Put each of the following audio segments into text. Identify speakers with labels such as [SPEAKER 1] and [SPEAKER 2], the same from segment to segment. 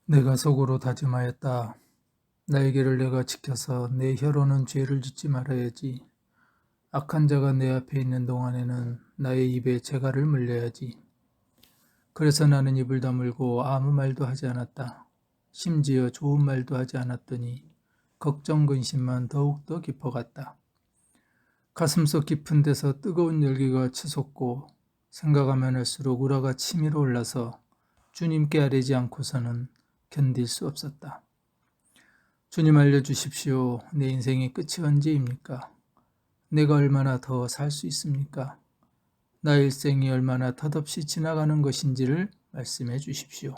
[SPEAKER 1] 내가 속으로 다짐하였다. 나의 길을 내가 지켜서 내 혀로는 죄를 짓지 말아야지. 악한 자가 내 앞에 있는 동안에는 나의 입에 재갈을 물려야지. 그래서 나는 입을 다물고 아무 말도 하지 않았다. 심지어 좋은 말도 하지 않았더니 걱정 근심만 더욱더 깊어갔다. 가슴속 깊은 데서 뜨거운 열기가 치솟고 생각하면 할수록 우라가 치밀어 올라서 주님께 아뢰지 않고서는 견딜 수 없었다. 주님 알려주십시오. 내 인생의 끝이 언제입니까? 내가 얼마나 더 살 수 있습니까? 나의 일생이 얼마나 덧없이 지나가는 것인지를 말씀해 주십시오.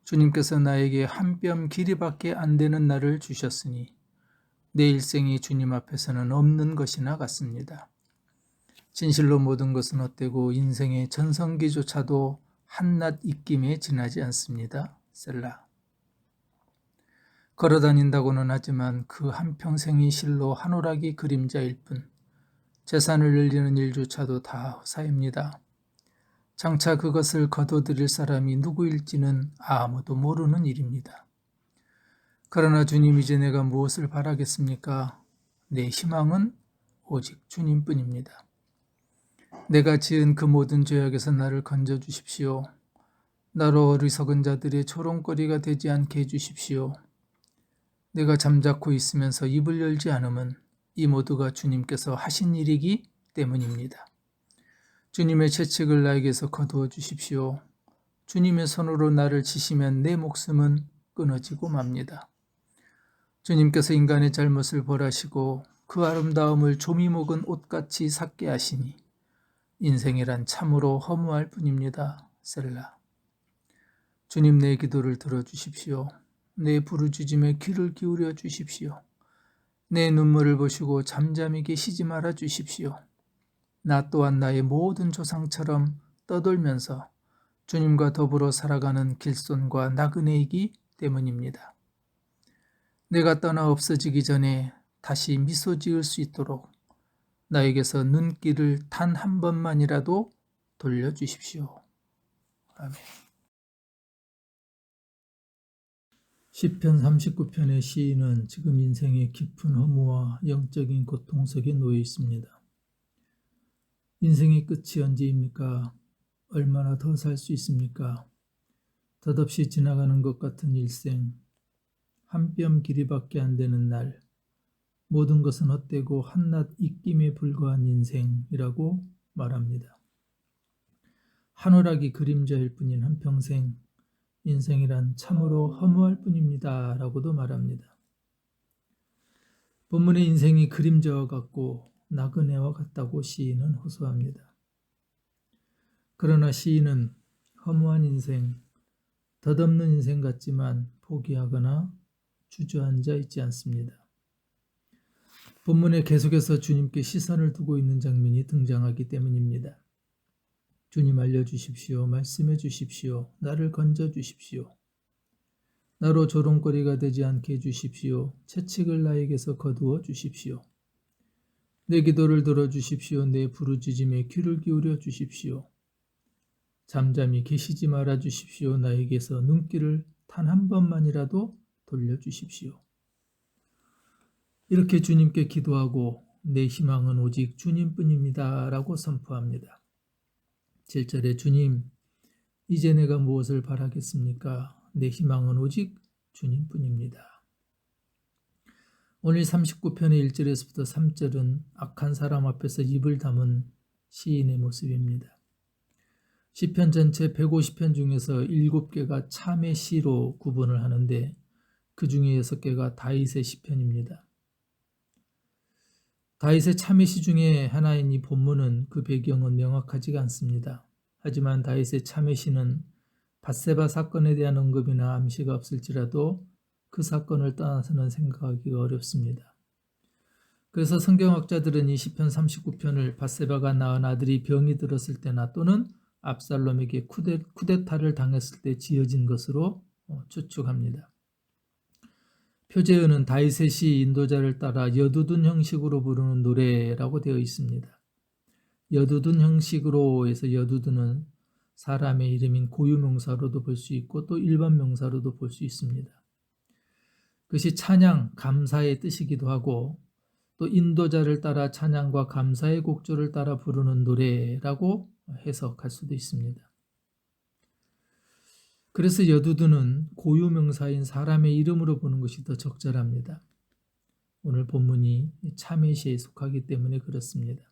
[SPEAKER 1] 주님께서 나에게 한 뼘 길이밖에 안 되는 날을 주셨으니 내 일생이 주님 앞에서는 없는 것이나 같습니다. 진실로 모든 것은 헛되고 인생의 전성기조차도 한낱 입김에 지나지 않습니다. 셀라. 걸어다닌다고는 하지만 그 한평생이 실로 한오라기 그림자일 뿐 재산을 늘리는 일조차도 다 허사입니다. 장차 그것을 거둬들일 사람이 누구일지는 아무도 모르는 일입니다. 그러나 주님, 이제 내가 무엇을 바라겠습니까? 내 희망은 오직 주님뿐입니다. 내가 지은 그 모든 죄악에서 나를 건져주십시오. 나로 어리석은 자들의 조롱거리가 되지 않게 해주십시오. 내가 잠자코 있으면서 입을 열지 않음은 이 모두가 주님께서 하신 일이기 때문입니다. 주님의 채찍을 나에게서 거두어 주십시오. 주님의 손으로 나를 치시면 내 목숨은 끊어지고 맙니다. 주님께서 인간의 잘못을 벌하시고 그 아름다움을 조미 먹은 옷같이 삭게 하시니 인생이란 참으로 허무할 뿐입니다. 셀라. 주님, 내 기도를 들어주십시오. 내 부르짖음에 귀를 기울여 주십시오. 내 눈물을 보시고 잠잠히 계시지 말아 주십시오. 나 또한 나의 모든 조상처럼 떠돌면서 주님과 더불어 살아가는 길손과 나그네이기 때문입니다. 내가 떠나 없어지기 전에 다시 미소 지을 수 있도록 나에게서 눈길을 단 한 번만이라도 돌려주십시오. 아멘. 시편 39편의 시인은 지금 인생의 깊은 허무와 영적인 고통 속에 놓여 있습니다. 인생의 끝이 언제입니까? 얼마나 더 살 수 있습니까? 덧없이 지나가는 것 같은 일생, 한 뼘 길이밖에 안 되는 날, 모든 것은 헛되고 한낱 입김에 불과한 인생이라고 말합니다. 한오라기 그림자일 뿐인 한평생, 인생이란 참으로 허무할 뿐입니다. 라고도 말합니다. 본문의 인생이 그림자와 같고 나그네와 같다고 시인은 호소합니다. 그러나 시인은 허무한 인생, 덧없는 인생 같지만 포기하거나 주저앉아 있지 않습니다. 본문에 계속해서 주님께 시선을 두고 있는 장면이 등장하기 때문입니다. 주님 알려주십시오. 말씀해 주십시오. 나를 건져주십시오. 나로 조롱거리가 되지 않게 해주십시오. 채찍을 나에게서 거두어 주십시오. 내 기도를 들어주십시오. 내 부르짖음에 귀를 기울여 주십시오. 잠잠히 계시지 말아 주십시오. 나에게서 눈길을 단 한 번만이라도 돌려주십시오. 이렇게 주님께 기도하고 내 희망은 오직 주님뿐입니다. 라고 선포합니다. 7절에 주님, 이제 내가 무엇을 바라겠습니까? 내 희망은 오직 주님뿐입니다. 오늘 39편의 1절에서부터 3절은 악한 사람 앞에서 입을 다문 시인의 모습입니다. 시편 전체 150편 중에서 7개가 참의 시로 구분을 하는데 그 중에 6개가 다윗의 시편입니다. 다윗의 참의 시 중에 하나인 이 본문은 그 배경은 명확하지가 않습니다. 하지만 다윗의 참의 시는 밧세바 사건에 대한 언급이나 암시가 없을지라도 그 사건을 떠나서는 생각하기가 어렵습니다. 그래서 성경학자들은 이 시편 39편을 밧세바가 낳은 아들이 병이 들었을 때나 또는 압살롬에게 쿠데타를 당했을 때 지어진 것으로 추측합니다. 표제어는 다윗의 시 인도자를 따라 여두둔 형식으로 부르는 노래라고 되어 있습니다. 여두둔 형식으로 해서 여두둔은 사람의 이름인 고유명사로도 볼 수 있고 또 일반 명사로도 볼 수 있습니다. 그것이 찬양, 감사의 뜻이기도 하고 또 인도자를 따라 찬양과 감사의 곡조를 따라 부르는 노래라고 해석할 수도 있습니다. 그래서 여두두는 고유명사인 사람의 이름으로 보는 것이 더 적절합니다. 오늘 본문이 차메시에 속하기 때문에 그렇습니다.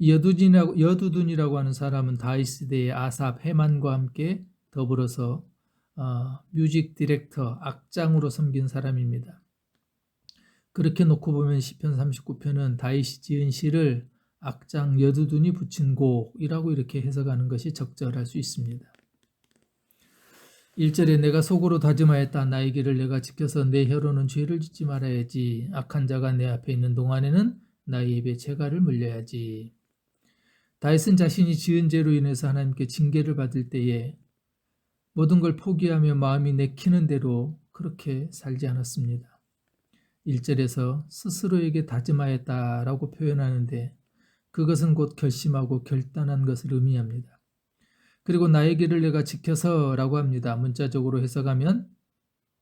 [SPEAKER 1] 여두둔이라고 하는 사람은 다윗 시대의 아삽, 헤만과 함께 더불어서 뮤직 디렉터, 악장으로 섬긴 사람입니다. 그렇게 놓고 보면 시편 39편은 다윗이 지은 시를 악장 여두둔이 붙인 곡이라고 이렇게 해석하는 것이 적절할 수 있습니다. 1절에 내가 속으로 다짐하였다. 나의 길을 내가 지켜서 내 혀로는 죄를 짓지 말아야지. 악한 자가 내 앞에 있는 동안에는 나의 입에 재갈을 물려야지. 다윗은 자신이 지은 죄로 인해서 하나님께 징계를 받을 때에 모든 걸 포기하며 마음이 내키는 대로 그렇게 살지 않았습니다. 1절에서 스스로에게 다짐하였다라고 표현하는데 그것은 곧 결심하고 결단한 것을 의미합니다. 그리고 나의 길을 내가 지켜서 라고 합니다. 문자적으로 해석하면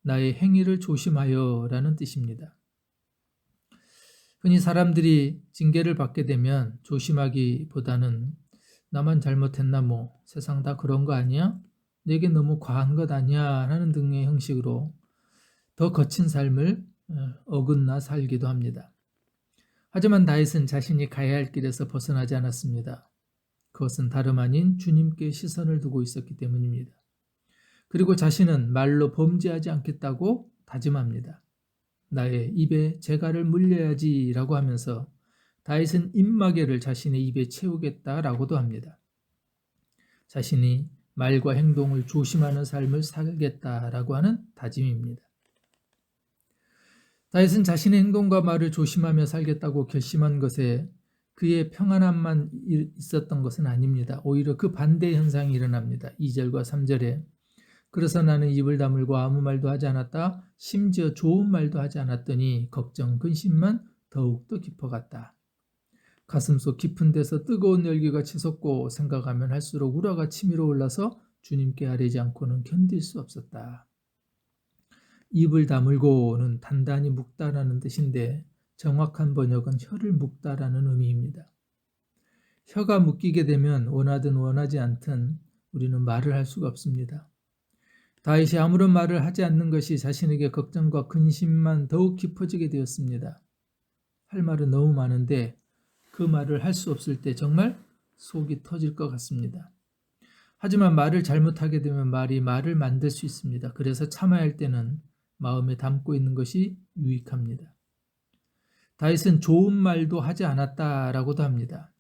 [SPEAKER 1] 나의 행위를 조심하여 라는 뜻입니다. 흔히 사람들이 징계를 받게 되면 조심하기보다는 나만 잘못했나 뭐 세상 다 그런 거 아니야? 내게 너무 과한 것 아니야? 하는 등의 형식으로 더 거친 삶을 어긋나 살기도 합니다. 하지만 다윗은 자신이 가야 할 길에서 벗어나지 않았습니다. 그것은 다름 아닌 주님께 시선을 두고 있었기 때문입니다. 그리고 자신은 말로 범죄하지 않겠다고 다짐합니다. 나의 입에 재갈을 물려야지 라고 하면서 다윗은 입마개를 자신의 입에 채우겠다라고도 합니다. 자신이 말과 행동을 조심하는 삶을 살겠다라고 하는 다짐입니다. 다윗은 자신의 행동과 말을 조심하며 살겠다고 결심한 것에 그의 평안함만 있었던 것은 아닙니다. 오히려 그 반대 현상이 일어납니다. 2절과 3절에 그래서 나는 입을 다물고 아무 말도 하지 않았다. 심지어 좋은 말도 하지 않았더니 걱정, 근심만 더욱더 깊어갔다. 가슴속 깊은 데서 뜨거운 열기가 치솟고 생각하면 할수록 우라가 치밀어 올라서 주님께 아뢰지 않고는 견딜 수 없었다. 입을 다물고는 단단히 묶다라는 뜻인데 정확한 번역은 혀를 묶다라는 의미입니다. 혀가 묶이게 되면 원하든 원하지 않든 우리는 말을 할 수가 없습니다. 다윗이 아무런 말을 하지 않는 것이 자신에게 걱정과 근심만 더욱 깊어지게 되었습니다. 할 말은 너무 많은데 그 말을 할 수 없을 때 정말 속이 터질 것 같습니다. 하지만 말을 잘못하게 되면 말을 만들 수 있습니다. 그래서 참아야 할 때는 마음에 담고 있는 것이 유익합니다. 다윗은 좋은 말도 하지 않았다라고도 합니다.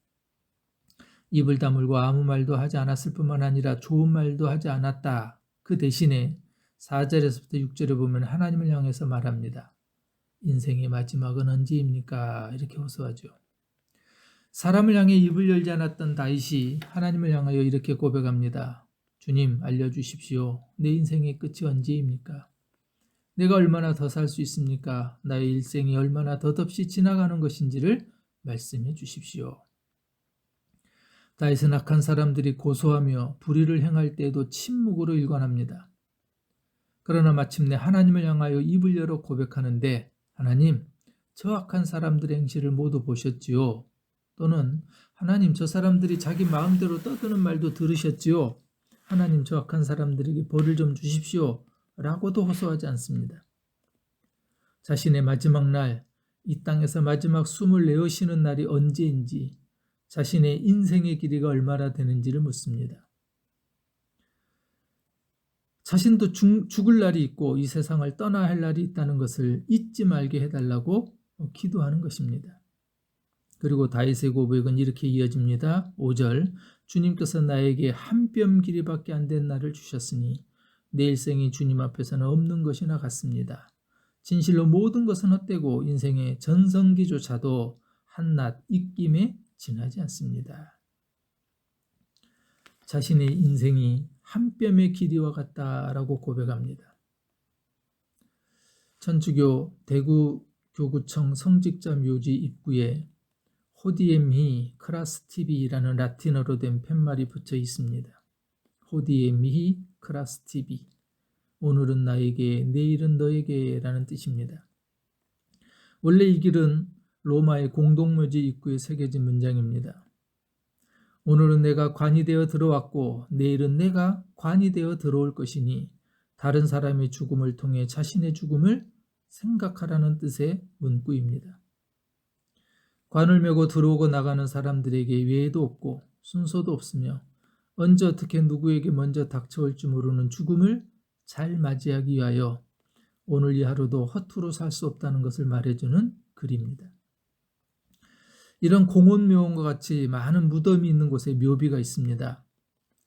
[SPEAKER 1] 입을 다물고 아무 말도 하지 않았을 뿐만 아니라 좋은 말도 하지 않았다. 그 대신에 4절에서부터 6절에 보면 하나님을 향해서 말합니다. 인생의 마지막은 언제입니까? 이렇게 호소하죠. 사람을 향해 입을 열지 않았던 다윗이 하나님을 향하여 이렇게 고백합니다. 주님 알려주십시오. 내 인생의 끝이 언제입니까? 내가 얼마나 더 살 수 있습니까? 나의 일생이 얼마나 덧없이 지나가는 것인지를 말씀해 주십시오. 다윗은 악한 사람들이 고소하며 불의를 행할 때에도 침묵으로 일관합니다. 그러나 마침내 하나님을 향하여 입을 열어 고백하는데 하나님, 저 악한 사람들의 행실을 모두 보셨지요? 또는 하나님, 저 사람들이 자기 마음대로 떠드는 말도 들으셨지요? 하나님, 저 악한 사람들에게 벌을 좀 주십시오. 라고도 호소하지 않습니다. 자신의 마지막 날, 이 땅에서 마지막 숨을 내쉬는 날이 언제인지, 자신의 인생의 길이가 얼마나 되는지를 묻습니다. 자신도 죽을 날이 있고 이 세상을 떠나야 할 날이 있다는 것을 잊지 말게 해달라고 기도하는 것입니다. 그리고 다윗의 고백은 이렇게 이어집니다. 5절 주님께서 나에게 한 뼘 길이밖에 안 된 날을 주셨으니 내 일생이 주님 앞에서는 없는 것이나 같습니다. 진실로 모든 것은 헛되고 인생의 전성기조차도 한낱 입김에 지나지 않습니다. 자신의 인생이 한 뼘의 길이와 같다라고 고백합니다. 천주교 대구 교구청 성직자 묘지 입구에 호디엠히 크라스티비라는 라틴어로 된 팻말이 붙여 있습니다. 호디에 미히 크라스티비. 오늘은 나에게 내일은 너에게 라는 뜻입니다. 원래 이 길은 로마의 공동묘지 입구에 새겨진 문장입니다. 오늘은 내가 관이 되어 들어왔고 내일은 내가 관이 되어 들어올 것이니 다른 사람의 죽음을 통해 자신의 죽음을 생각하라는 뜻의 문구입니다. 관을 메고 들어오고 나가는 사람들에게 예외도 없고 순서도 없으며 언제 어떻게 누구에게 먼저 닥쳐올지 모르는 죽음을 잘 맞이하기 위하여 오늘 이 하루도 허투루 살 수 없다는 것을 말해주는 글입니다. 이런 공원묘원과 같이 많은 무덤이 있는 곳에 묘비가 있습니다.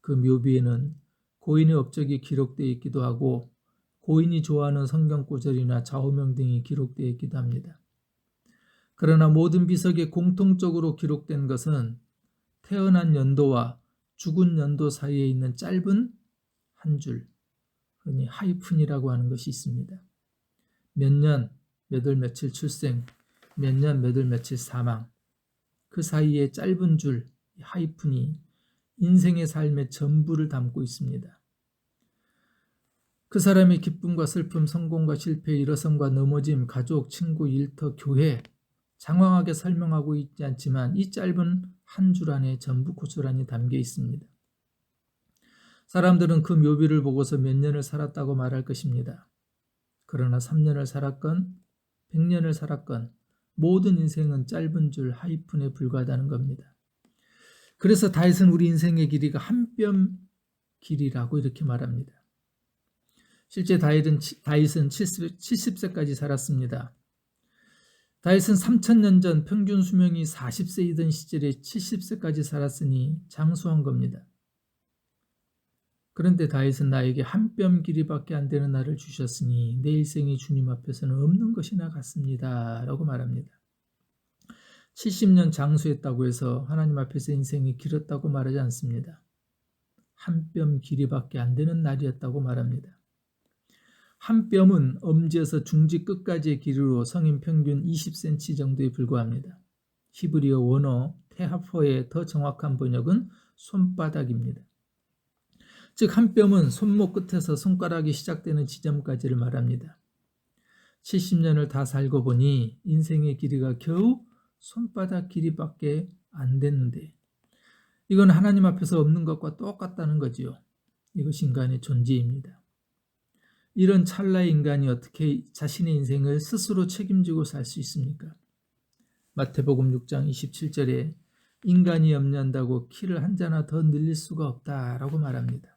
[SPEAKER 1] 그 묘비에는 고인의 업적이 기록되어 있기도 하고 고인이 좋아하는 성경 구절이나 좌우명 등이 기록되어 있기도 합니다. 그러나 모든 비석에 공통적으로 기록된 것은 태어난 연도와 죽은 연도 사이에 있는 짧은 한 줄, 흔히 하이픈이라고 하는 것이 있습니다. 몇 년, 몇 월 며칠 출생, 몇 년, 몇 월 며칠 사망, 그 사이에 짧은 줄, 하이픈이 인생의 삶의 전부를 담고 있습니다. 그 사람의 기쁨과 슬픔, 성공과 실패, 일어섬과 넘어짐, 가족, 친구, 일터, 교회, 장황하게 설명하고 있지 않지만 이 짧은 한 줄 안에 전부 고스란히 담겨 있습니다. 사람들은 그 묘비를 보고서 몇 년을 살았다고 말할 것입니다. 그러나 3년을 살았건 100년을 살았건 모든 인생은 짧은 줄 하이픈에 불과하다는 겁니다. 그래서 다윗은 우리 인생의 길이가 한 뼘 길이라고 이렇게 말합니다. 실제 다윗은 70세까지 살았습니다. 다윗은 3000년 전 평균 수명이 40세이던 시절에 70세까지 살았으니 장수한 겁니다. 그런데 다윗은 나에게 한 뼘 길이밖에 안 되는 날을 주셨으니 내 일생이 주님 앞에서는 없는 것이나 같습니다 라고 말합니다. 70년 장수했다고 해서 하나님 앞에서 인생이 길었다고 말하지 않습니다. 한 뼘 길이밖에 안 되는 날이었다고 말합니다. 한 뼘은 엄지에서 중지 끝까지의 길이로 성인 평균 20cm 정도에 불과합니다. 히브리어 원어 테하포의 더 정확한 번역은 손바닥입니다. 즉 한 뼘은 손목 끝에서 손가락이 시작되는 지점까지를 말합니다. 70년을 다 살고 보니 인생의 길이가 겨우 손바닥 길이밖에 안 됐는데 이건 하나님 앞에서 없는 것과 똑같다는 거지요. 이것이 인간의 존재입니다. 이런 찰나의 인간이 어떻게 자신의 인생을 스스로 책임지고 살 수 있습니까? 마태복음 6장 27절에 인간이 염려한다고 키를 한 자나 더 늘릴 수가 없다라고 말합니다.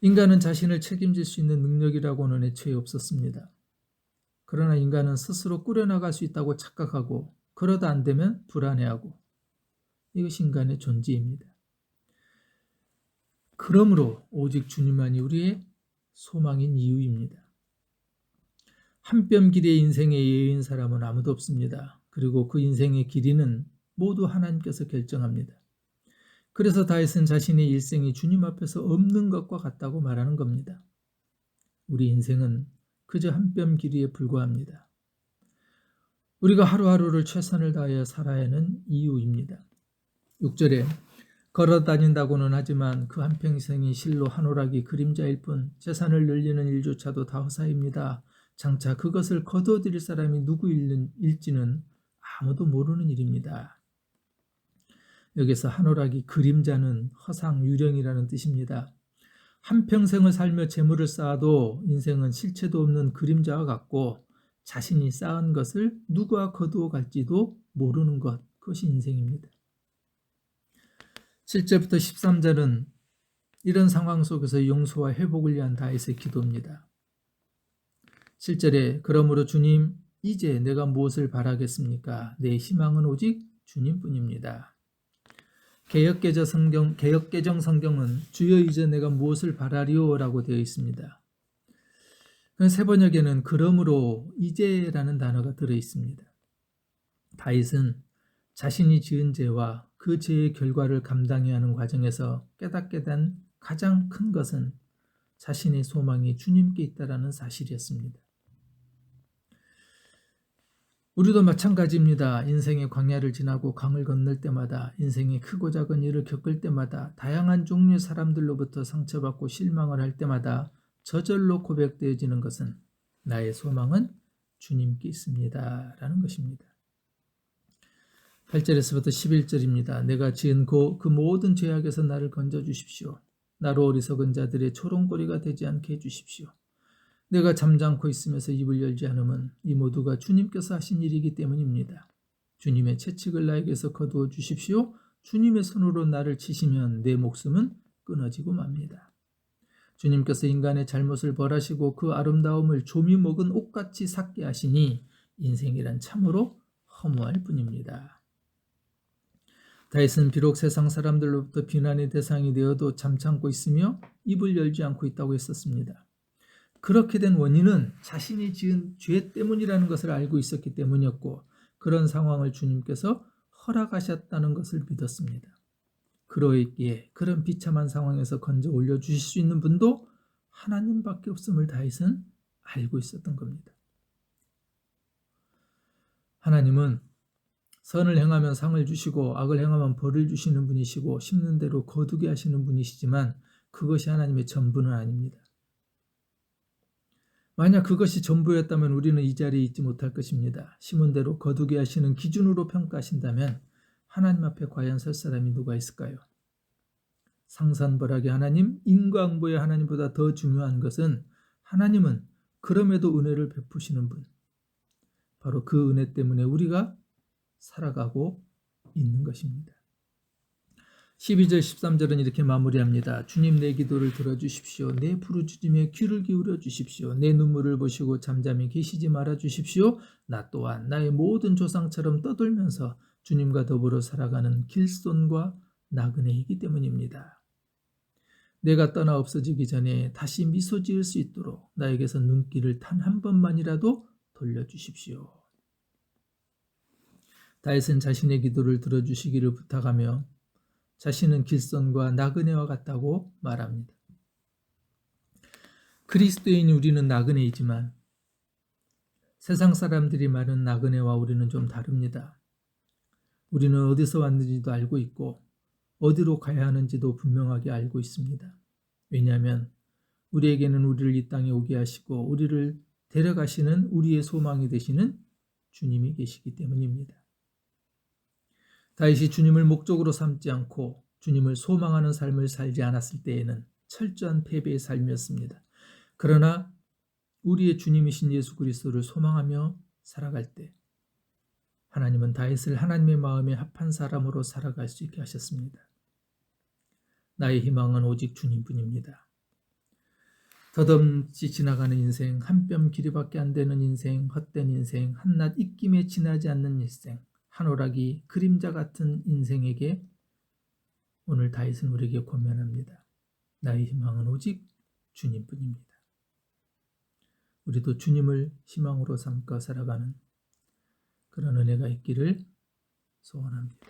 [SPEAKER 1] 인간은 자신을 책임질 수 있는 능력이라고는 애초에 없었습니다. 그러나 인간은 스스로 꾸려나갈 수 있다고 착각하고 그러다 안 되면 불안해하고 이것이 인간의 존재입니다. 그러므로 오직 주님만이 우리의 소망인 이유입니다. 한 뼘 길이의 인생의 예외인 사람은 아무도 없습니다. 그리고 그 인생의 길이는 모두 하나님께서 결정합니다. 그래서 다윗은 자신의 일생이 주님 앞에서 없는 것과 같다고 말하는 겁니다. 우리 인생은 그저 한 뼘 길이에 불과합니다. 우리가 하루하루를 최선을 다하여 살아야 하는 이유입니다. 6절에 걸어 다닌다고는 하지만 그 한평생이 실로 한오라기 그림자일 뿐 재산을 늘리는 일조차도 다 허사입니다. 장차 그것을 거둬들일 사람이 누구일지는 아무도 모르는 일입니다. 여기서 한오라기 그림자는 허상, 유령이라는 뜻입니다. 한평생을 살며 재물을 쌓아도 인생은 실체도 없는 그림자와 같고 자신이 쌓은 것을 누가 거두어 갈지도 모르는 것, 그것이 인생입니다. 7절부터 13절은 이런 상황 속에서 용서와 회복을 위한 다윗의 기도입니다. 7절에 그러므로 주님 이제 내가 무엇을 바라겠습니까? 내 희망은 오직 주님뿐입니다. 개역개정 성경은 주여 이제 내가 무엇을 바라리오 라고 되어 있습니다. 새 번역에는 그러므로 이제라는 단어가 들어있습니다. 다윗은 자신이 지은 죄와 그 죄의 결과를 감당해야 하는 과정에서 깨닫게 된 가장 큰 것은 자신의 소망이 주님께 있다는 사실이었습니다. 우리도 마찬가지입니다. 인생의 광야를 지나고 강을 건널 때마다, 인생의 크고 작은 일을 겪을 때마다, 다양한 종류의 사람들로부터 상처받고 실망을 할 때마다 저절로 고백되어지는 것은 나의 소망은 주님께 있습니다 라는 것입니다. 8절에서부터 11절입니다. 내가 지은 그 모든 죄악에서 나를 건져주십시오. 나로 어리석은 자들의 조롱거리가 되지 않게 해주십시오. 내가 잠잠코 있으면서 입을 열지 않으면 이 모두가 주님께서 하신 일이기 때문입니다. 주님의 채찍을 나에게서 거두어 주십시오. 주님의 손으로 나를 치시면 내 목숨은 끊어지고 맙니다. 주님께서 인간의 잘못을 벌하시고 그 아름다움을 조미 먹은 옷같이 삭게 하시니 인생이란 참으로 허무할 뿐입니다. 다윗은 비록 세상 사람들로부터 비난의 대상이 되어도 잠참고 있으며 입을 열지 않고 있다고 했었습니다. 그렇게 된 원인은 자신이 지은 죄 때문이라는 것을 알고 있었기 때문이었고, 그런 상황을 주님께서 허락하셨다는 것을 믿었습니다. 그러했기에 그런 비참한 상황에서 건져 올려주실 수 있는 분도 하나님밖에 없음을 다윗은 알고 있었던 겁니다. 하나님은 선을 행하면 상을 주시고 악을 행하면 벌을 주시는 분이시고 심는 대로 거두게 하시는 분이시지만 그것이 하나님의 전부는 아닙니다. 만약 그것이 전부였다면 우리는 이 자리에 있지 못할 것입니다. 심은 대로 거두게 하시는 기준으로 평가하신다면 하나님 앞에 과연 설 사람이 누가 있을까요? 상산벌하게 하나님, 인과응보의 하나님보다 더 중요한 것은 하나님은 그럼에도 은혜를 베푸시는 분, 바로 그 은혜 때문에 우리가 살아가고 있는 것입니다. 12절 13절은 이렇게 마무리합니다. 주님 내 기도를 들어주십시오. 내 부르짖음에 귀를 기울여 주십시오. 내 눈물을 보시고 잠잠히 계시지 말아 주십시오. 나 또한 나의 모든 조상처럼 떠돌면서 주님과 더불어 살아가는 길손과 나그네이기 때문입니다. 내가 떠나 없어지기 전에 다시 미소 지을 수 있도록 나에게서 눈길을 단 한 번만이라도 돌려주십시오. 다윗은 자신의 기도를 들어주시기를 부탁하며 자신은 길선과 나그네와 같다고 말합니다. 그리스도인이 우리는 나그네이지만 세상 사람들이 말하는 나그네와 우리는 좀 다릅니다. 우리는 어디서 왔는지도 알고 있고 어디로 가야 하는지도 분명하게 알고 있습니다. 왜냐하면 우리에게는 우리를 이 땅에 오게 하시고 우리를 데려가시는 우리의 소망이 되시는 주님이 계시기 때문입니다. 다윗이 주님을 목적으로 삼지 않고 주님을 소망하는 삶을 살지 않았을 때에는 철저한 패배의 삶이었습니다. 그러나 우리의 주님이신 예수 그리스도를 소망하며 살아갈 때 하나님은 다윗을 하나님의 마음에 합한 사람으로 살아갈 수 있게 하셨습니다. 나의 희망은 오직 주님뿐입니다. 덧없이 지나가는 인생, 한 뼘 길이밖에 안 되는 인생, 헛된 인생, 한낱 입김에 지나지 않는 일생, 한오라기 그림자 같은 인생에게 오늘 다윗은 우리에게 권면합니다. 나의 희망은 오직 주님뿐입니다. 우리도 주님을 희망으로 삼고 살아가는 그런 은혜가 있기를 소원합니다.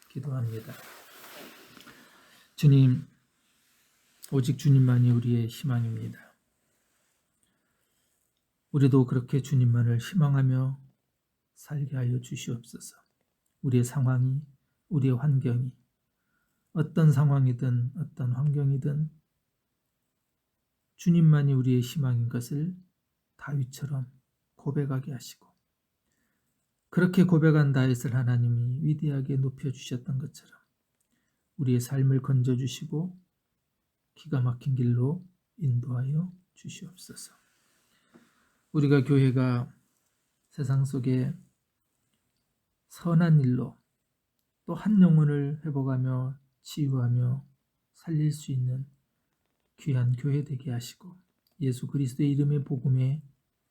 [SPEAKER 1] 기도합니다. 주님, 오직 주님만이 우리의 희망입니다. 우리도 그렇게 주님만을 희망하며 살게 하여 주시옵소서. 우리의 상황이, 우리의 환경이 어떤 상황이든 어떤 환경이든 주님만이 우리의 희망인 것을 다윗처럼 고백하게 하시고 그렇게 고백한 다윗을 하나님이 위대하게 높여주셨던 것처럼 우리의 삶을 건져주시고 기가 막힌 길로 인도하여 주시옵소서. 우리가 교회가 세상 속에 선한 일로 또 한 영혼을 회복하며 치유하며 살릴 수 있는 귀한 교회 되게 하시고 예수 그리스도의 이름의 복음의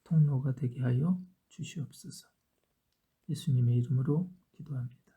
[SPEAKER 1] 통로가 되게 하여 주시옵소서. 예수님의 이름으로 기도합니다.